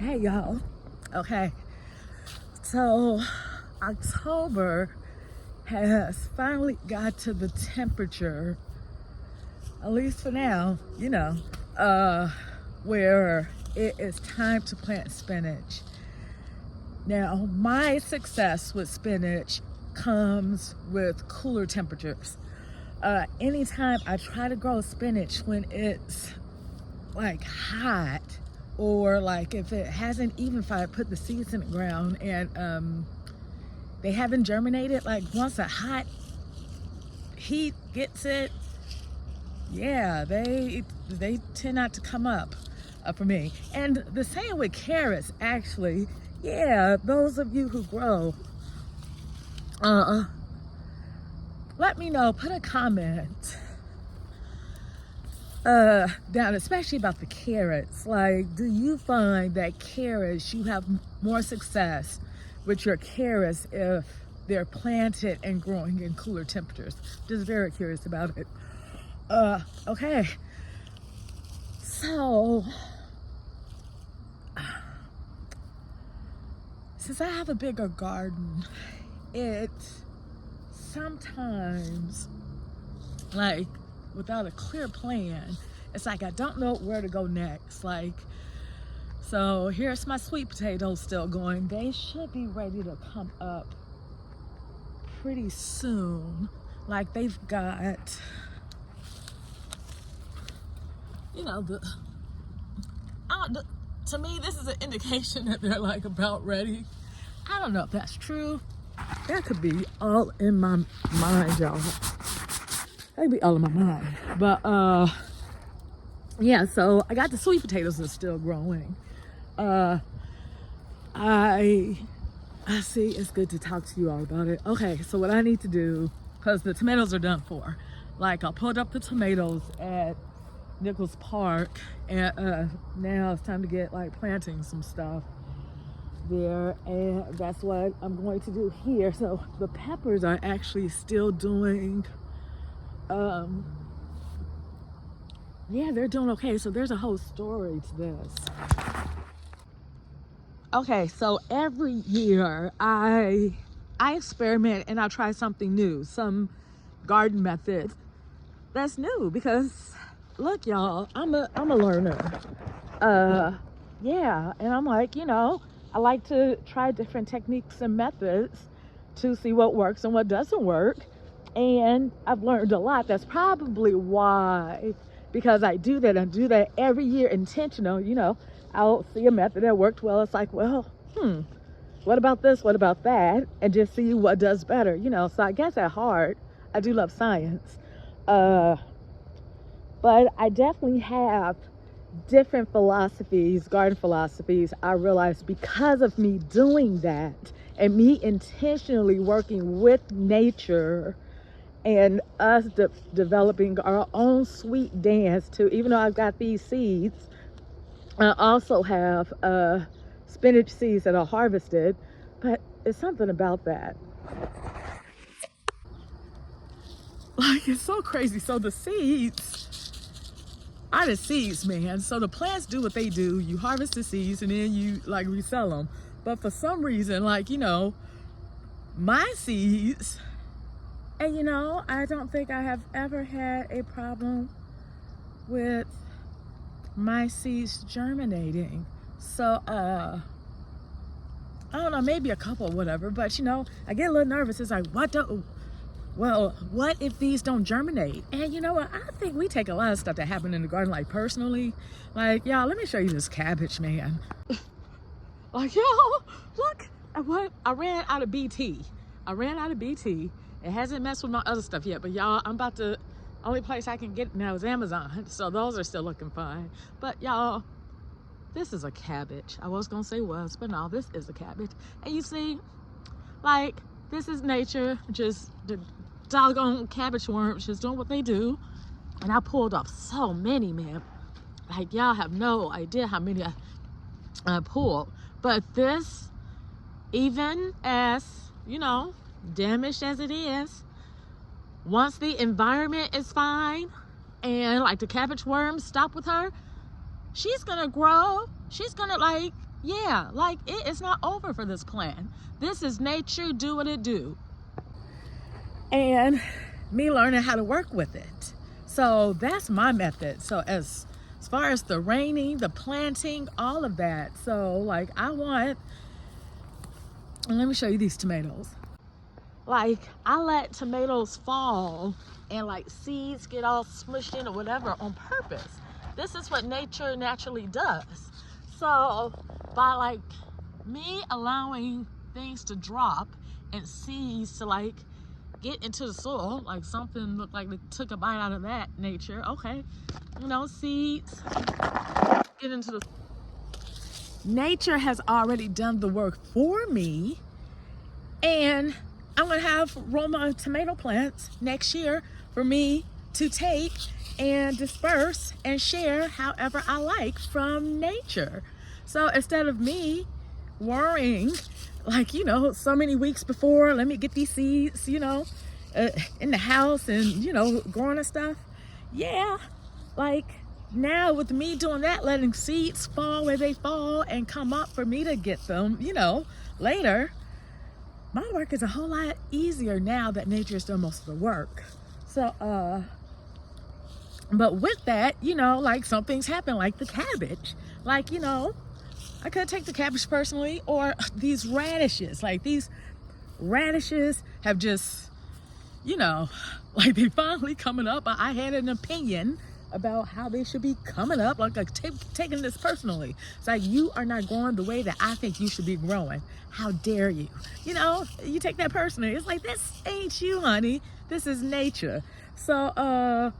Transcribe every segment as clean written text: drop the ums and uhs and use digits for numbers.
Hey y'all. Okay, so October has finally got to the temperature, at least for now, where it is time to plant spinach. Now, my success with spinach comes with cooler temperatures. Anytime I try to grow spinach when it's like hot, or like if it hasn't, even if I put the seeds in the ground and they haven't germinated, like once a hot heat gets it, yeah, they tend not to come up for me. And the same with carrots, actually. Yeah, those of you who grow, let me know, put a comment down, especially about the carrots. Like, do you find that carrots, you have more success with your carrots if they're planted and growing in cooler temperatures? Just very curious about it. Okay, so since I have a bigger garden, it sometimes, like, without a clear plan, it's like I don't know where to go next. Like, so here's my sweet potatoes still going. They should be ready to come up pretty soon. Like, they've got, to me, this is an indication that they're like about ready. I don't know if that's true. That could be all in my mind, y'all. That could be all in my mind. But yeah, so I got the sweet potatoes that's still growing. I see, it's good to talk to you all about it. Okay, so what I need to do, because the tomatoes are done for. Like, I pulled up the tomatoes at Nichols Park, and now it's time to get like planting some stuff there, and that's what I'm going to do here. So the peppers are actually still doing, yeah, they're doing okay. So there's a whole story to this. Okay, so every year I experiment and I try something new, some garden method that's new, because look, y'all, I'm a learner. Yeah, and I'm like, I like to try different techniques and methods to see what works and what doesn't work. And I've learned a lot. That's probably why, because I do that and do that every year intentional, I'll see a method that worked well. It's like, well, what about this? What about that? And just see what does better, So I guess at heart, I do love science. But I definitely have different philosophies, garden philosophies, I realized, because of me doing that and me intentionally working with nature and us developing our own sweet dance too. Even though I've got these seeds, I also have spinach seeds that are harvested, but it's something about that. Like, it's so crazy. So the seeds are the seeds, man. So the plants do what they do. You harvest the seeds and then you like resell them. But for some reason, like, my seeds, and I don't think I have ever had a problem with my seeds germinating. So I don't know, maybe a couple, whatever, but I get a little nervous. It's like, what if these don't germinate? And you know what? I think we take a lot of stuff that happened in the garden, like, personally. Like, y'all, let me show you this cabbage, man. Like, y'all, look at what I ran out of BT. It hasn't messed with my other stuff yet, but y'all, only place I can get it now is Amazon. So those are still looking fine. But y'all, this is a cabbage. I was gonna say was, but no, this is a cabbage. And you see, like, this is nature, just the doggone cabbage worms just doing what they do. And I pulled off so many, man. Like, y'all have no idea how many I pulled. But this, even as, damaged as it is, once the environment is fine and like the cabbage worms stop with her, she's gonna grow. She's gonna, like, Yeah, like it is not over for this plant. This is nature, do what it do. And me learning how to work with it. So that's my method. So as far as the raining, the planting, all of that. So like I want, and let me show you these tomatoes. Like I let tomatoes fall and like seeds get all smushed in or whatever on purpose. This is what nature naturally does. So by like me allowing things to drop and seeds to like get into the soil, like something looked like they took a bite out of that nature. Okay, you know, seeds get into the nature has already done the work for me, and I'm gonna have Roma tomato plants next year for me to take and disperse and share however I like from nature. So instead of me worrying, like, you know, so many weeks before, let me get these seeds, you know, in the house and, you know, growing and stuff. Yeah, like now with me doing that, letting seeds fall where they fall and come up for me to get them, you know, later, my work is a whole lot easier now that nature is doing most of the work. So, but with that, you know, like some things happen, like the cabbage. Like, you know, I could take the cabbage personally, or these radishes. Like these radishes have just, you know, like they finally coming up. I had an opinion about how they should be coming up. Like taking this personally. It's like, you are not growing the way that I think you should be growing. How dare you? You know, you take that personally. It's like, this ain't you, honey. This is nature. So,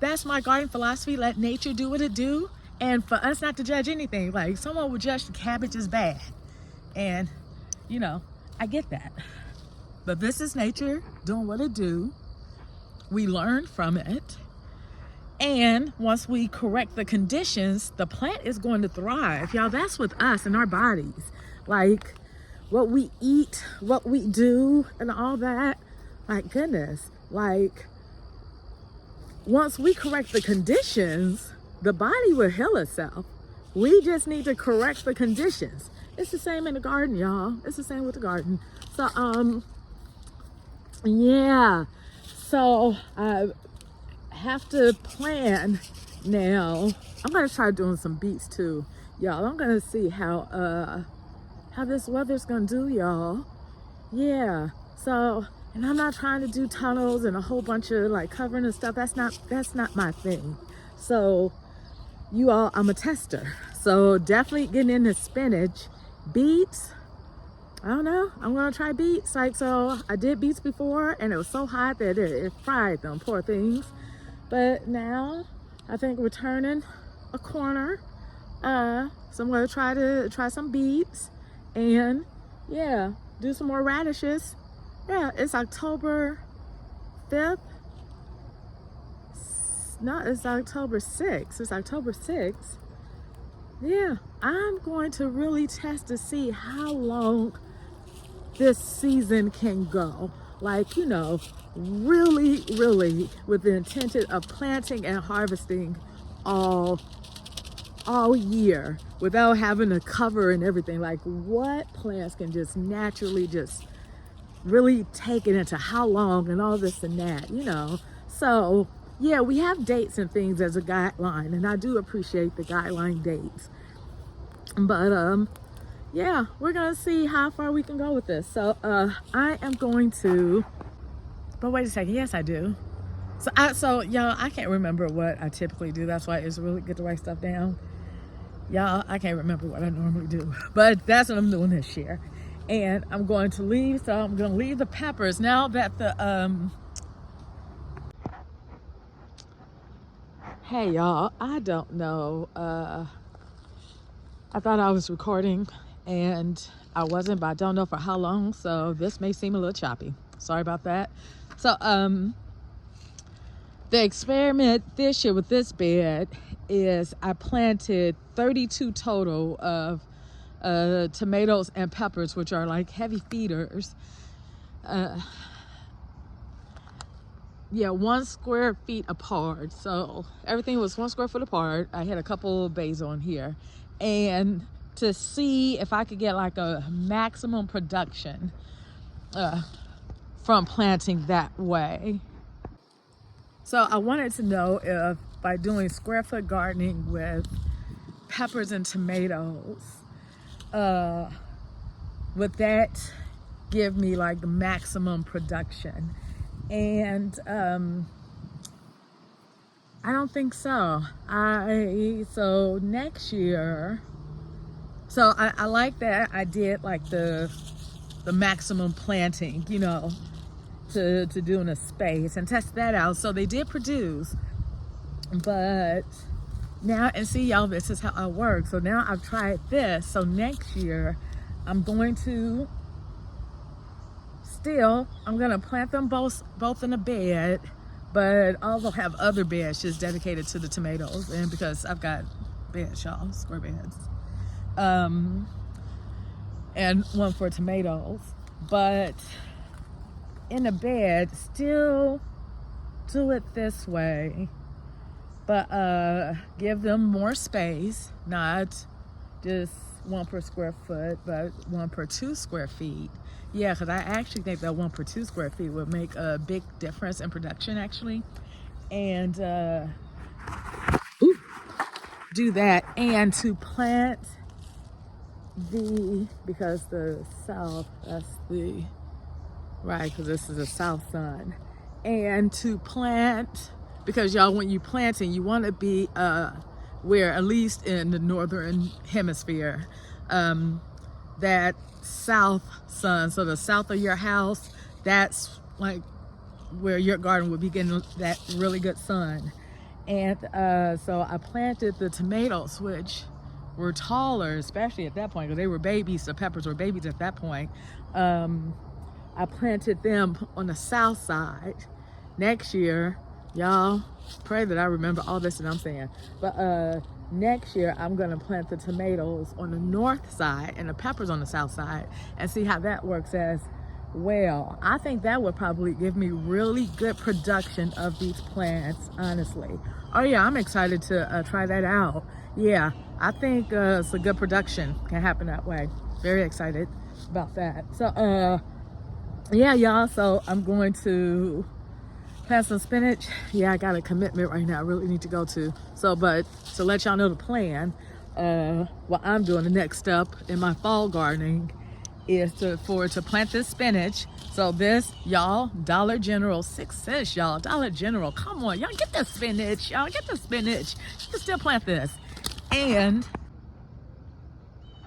that's my garden philosophy. Let nature do what it do. And for us not to judge anything. Like someone would judge the cabbage as bad. And, you know, I get that. But this is nature doing what it do. We learn from it. And once we correct the conditions, the plant is going to thrive. Y'all, that's with us and our bodies. Like what we eat, what we do, and all that. My goodness. Like once we correct the conditions, the body will heal itself. We just need to correct the conditions. It's the same in the garden, y'all. It's the same with the garden. So, yeah. So I have to plan now. I'm gonna try doing some beets too, y'all. I'm gonna see how this weather's gonna do, y'all. Yeah. So, and I'm not trying to do tunnels and a whole bunch of like covering and stuff. That's not my thing. So you all, I'm a tester. So definitely getting into spinach. Beets, I don't know. I'm gonna try beets. Like, so I did beets before and it was so hot that it fried them, poor things. But now I think we're turning a corner. So I'm gonna try some beets and yeah, do some more radishes. Yeah, it's October 5th. No, it's October 6th. It's October 6th. Yeah, I'm going to really test to see how long this season can go. Like, you know, really, really with the intention of planting and harvesting all year without having to cover and everything. Like, what plants can just naturally just really take it into how long and all this and that, you know. So yeah, we have dates and things as a guideline, and I do appreciate the guideline dates. But yeah, we're gonna see how far we can go with this. So I am going to, but wait a second, yes I do. So y'all, I can't remember what I typically do. That's why it's really good to write stuff down. Y'all, I can't remember what I normally do, but that's what I'm doing this year. And I'm going to leave, so I'm going to leave the peppers. Now that the, hey y'all, I don't know. I thought I was recording and I wasn't, but I don't know for how long. So this may seem a little choppy. Sorry about that. So, the experiment this year with this bed is I planted 32 total of tomatoes and peppers, which are like heavy feeders. Yeah, 1 square feet apart. So everything was 1 square foot apart. I had a couple bays on here and to see if I could get like a maximum production from planting that way. So I wanted to know if by doing square foot gardening with peppers and tomatoes, would that give me like the maximum production? And I don't think so. So next year, so I like that I did like the maximum planting, you know, to do in a space and test that out. So they did produce, but now, and see y'all, this is how I work. So now I've tried this. So next year I'm going to plant them both in a bed, but also have other beds just dedicated to the tomatoes. And because I've got beds, y'all, square beds, and one for tomatoes, but in a bed, still do it this way, but give them more space, not just 1 per square foot, but 1 per 2 square feet. Yeah, because I actually think that 1 per 2 square feet would make a big difference in production, actually. And do that, and to plant because the south, that's the, right, because this is the south sun. And to plant, because y'all, when you planting, you want to be where, at least in the northern hemisphere, that south sun, so the south of your house, that's like where your garden would be getting that really good sun. And so I planted the tomatoes, which were taller, especially at that point, because they were babies. The peppers were babies at that point. I planted them on the south side. Next year, y'all, pray that I remember all this that I'm saying. But next year, I'm gonna plant the tomatoes on the north side and the peppers on the south side, and see how that works as well. I think that would probably give me really good production of these plants, honestly. Oh yeah, I'm excited to try that out. Yeah, I think it's a good production can happen that way. Very excited about that. So yeah, y'all, so I'm going to plant some spinach. Yeah, I got a commitment right now I really need to go to. So, but to let y'all know the plan, what I'm doing, the next step in my fall gardening is to plant this spinach. So this, y'all, Dollar General, 6 cents, y'all. Dollar General, come on, y'all, get the spinach. Y'all get the spinach. You can still plant this. And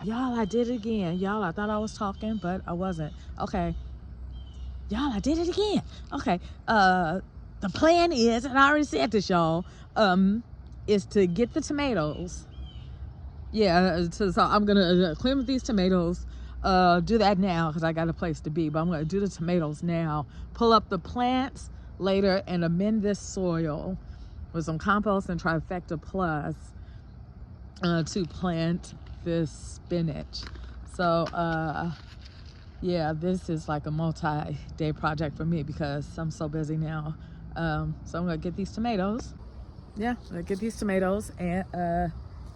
y'all, I did it again. Y'all, I thought I was talking, but I wasn't. Okay. Y'all, I did it again. Okay. The plan is, and I already said this, y'all, is to get the tomatoes. Yeah, so I'm gonna clean with these tomatoes. Do that now because I got a place to be, but I'm gonna do the tomatoes now. Pull up the plants later and amend this soil with some compost and Trifecta Plus to plant this spinach. So yeah, this is like a multi-day project for me because I'm so busy now. So I'm gonna get these tomatoes. Yeah, I'm gonna get these tomatoes and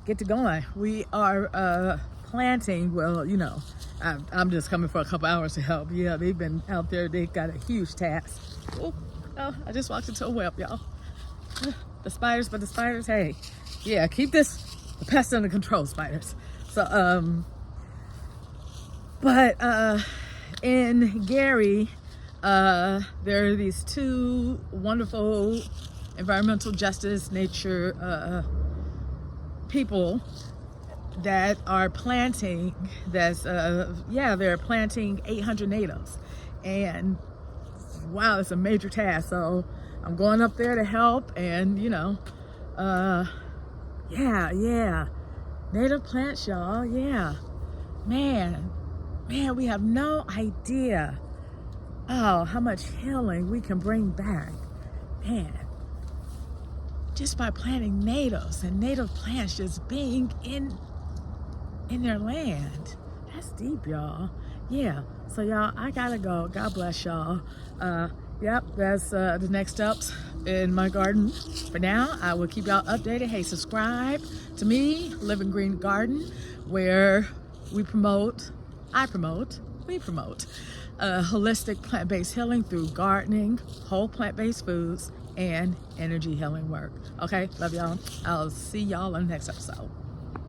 get to going. We are planting, well, you know, I'm just coming for a couple hours to help. Yeah, they've been out there, they got a huge task. Oh, I just walked into a web, y'all. The spiders, but the spiders, hey, yeah, keep the pests under control, spiders. So, but in Gary, there are these 2 wonderful environmental justice nature people that are planting, they're planting 800 natives. And wow, it's a major task. So I'm going up there to help, and you know, yeah, native plants, y'all. Yeah, man, we have no idea how much healing we can bring back, man, just by planting natives and native plants just being in their land. That's deep, y'all. Yeah, so y'all, I gotta go. God bless y'all. Yep, that's the next steps in my garden. For now, I will keep y'all updated. Hey, subscribe to me, Living Green Garden, where we promote holistic plant-based healing through gardening, whole plant-based foods, and energy healing work. Okay, love y'all. I'll see y'all on the next episode.